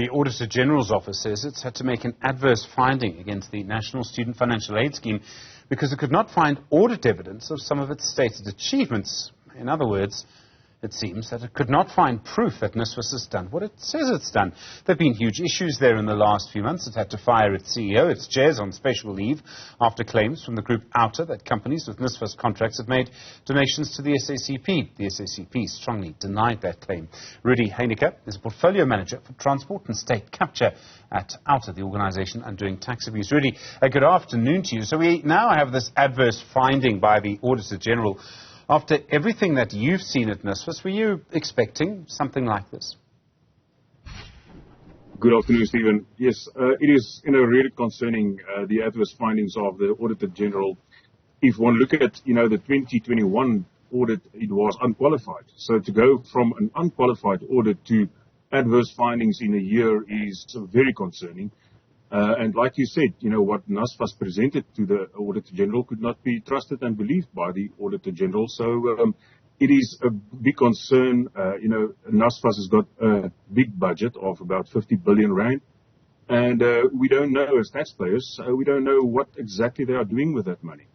The Auditor-General's office says it's had to make an adverse finding against the National Student Financial Aid Scheme because it could not find audit evidence of some of its stated achievements. In other words, it seems that it could not find proof that NSFAS has done what it says it's done. There have been huge issues there in the last few months. It had to fire its CEO, its chairs on special leave, after claims from the group Outa that companies with NSFAS contracts have made donations to the SACP. The SACP strongly denied that claim. Rudie, Heyneke is a portfolio manager for transport and state capture at Outa, the organisation undoing tax abuse. Rudie, good afternoon to you. So we now have this adverse finding by the Auditor-General. After everything that you've seen at NSFAS, were you expecting something like this? Good afternoon, Stephen. Yes, it is really concerning the adverse findings of the Auditor-General. If one look at the 2021 audit, it was unqualified. So to go from an unqualified audit to adverse findings in a year is very concerning. And like you said, what NSFAS presented to the Auditor-General could not be trusted and believed by the Auditor-General. So it is a big concern. NSFAS has got a big budget of about 50 billion rand. And we don't know, as taxpayers, we don't know what exactly they are doing with that money.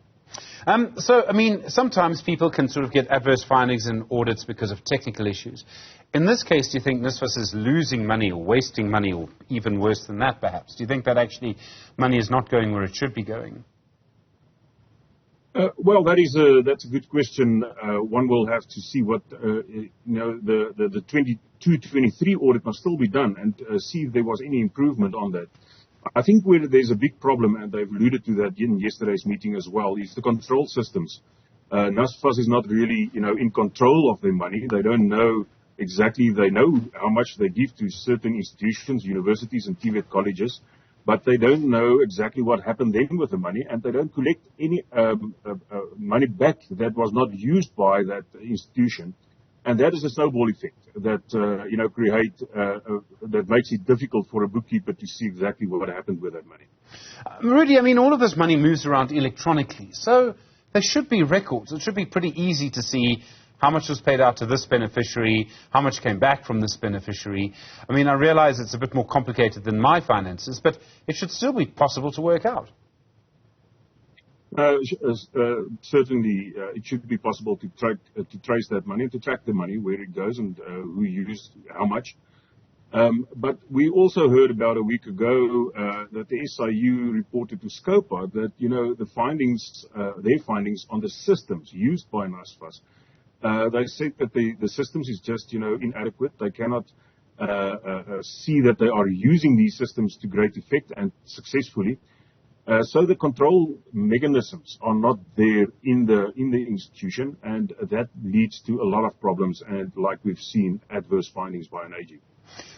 Sometimes people can sort of get adverse findings in audits because of technical issues. In this case, do you think NSFAS is losing money or wasting money, or even worse than that, perhaps? Do you think that actually money is not going where it should be going? Well, that's a good question. One will have to see what, the 22-23 audit must still be done and see if there was any improvement on that. I think where there's a big problem, and they've alluded to that in yesterday's meeting as well, is the control systems. NSFAS is not really, in control of their money. They don't know exactly. They know how much they give to certain institutions, universities and TVET colleges, but they don't know exactly what happened then with the money, and they don't collect any money back that was not used by that institution. And that is a snowball effect that, that makes it difficult for a bookkeeper to see exactly what happened with that money. Rudie, all of this money moves around electronically, so there should be records. It should be pretty easy to see how much was paid out to this beneficiary, how much came back from this beneficiary. I realize it's a bit more complicated than my finances, but it should still be possible to work out. Certainly, it should be possible to trace that money, to track the money, where it goes and who used how much. But we also heard about a week ago that the SIU reported to SCOPA that, the findings, their findings on the systems used by NSFAS, they said that the systems is just, inadequate. They cannot see that they are using these systems to great effect and successfully. So the control mechanisms are not there in the institution, and that leads to a lot of problems, and like we've seen, adverse findings by an AG.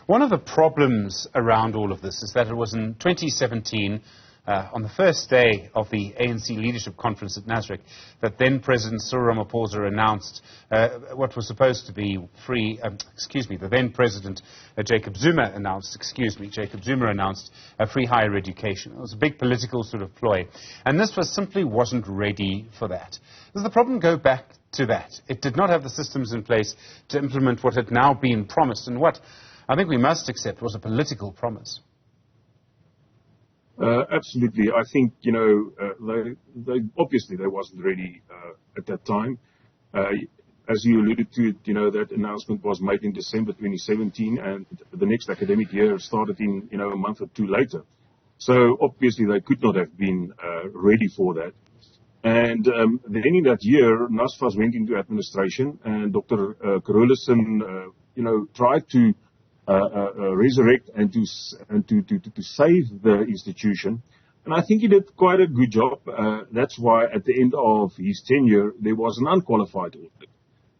One of the problems around all of this is that it was in 2017, on the first day of the ANC Leadership Conference at Nasrec, that then President Cyril Ramaphosa announced what was supposed to be free, the then President Jacob Zuma announced free higher education. It was a big political sort of ploy. And NSFAS simply wasn't ready for that. Does the problem go back to that? It did not have the systems in place to implement what had now been promised, and what I think we must accept was a political promise. Absolutely. I think, obviously they wasn't ready at that time. As you alluded to, that announcement was made in December 2017, and the next academic year started in, a month or two later. So obviously they could not have been ready for that. And then in that year, NSFAS went into administration, and Dr. Carolison, tried to resurrect and to save the institution. And I think he did quite a good job. That's why at the end of his tenure, there was an unqualified audit.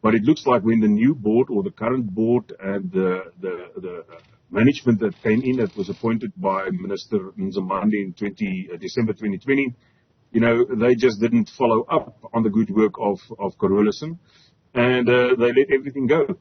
But it looks like when the new board, or the current board, and the management that came in, that was appointed by Minister Nzimande in December 2020, they just didn't follow up on the good work of Carolison, and they let everything go.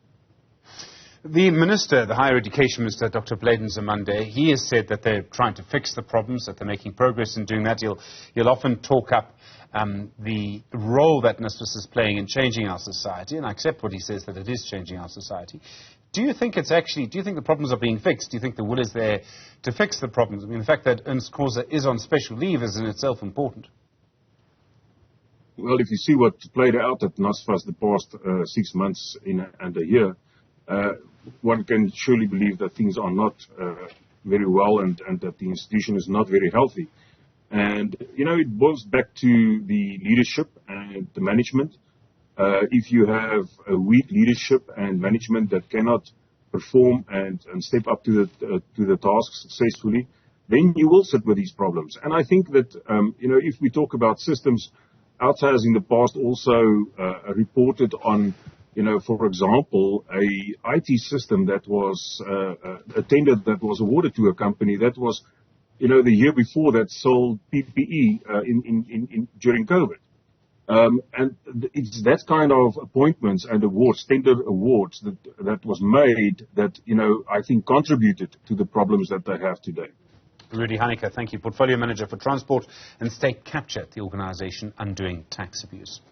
The Minister, the Higher Education Minister, Dr. Nzimande, he has said that they're trying to fix the problems, that they're making progress in doing that. He'll often talk up the role that NSFAS is playing in changing our society, and I accept what he says, that it is changing our society. Do you think the problems are being fixed? Do you think the will is there to fix the problems? I mean, the fact that Ernst Khoza is on special leave is in itself important. Well, if you see what played out at NSFAS the past 6 months and a year, one can surely believe that things are not very well and that the institution is not very healthy. And, it boils back to the leadership and the management. If you have a weak leadership and management that cannot perform and step up to the task successfully, then you will sit with these problems. And I think that, if we talk about systems, Outa has in the past also reported on, for example, a IT system that was a tender that was awarded to a company that was, the year before that sold PPE during COVID. And it's that kind of appointments and awards, tender awards that was made that, I think contributed to the problems that they have today. Rudie Heyneke, thank you. Portfolio Manager for Transport and State Capture at the organisation Undoing Tax Abuse.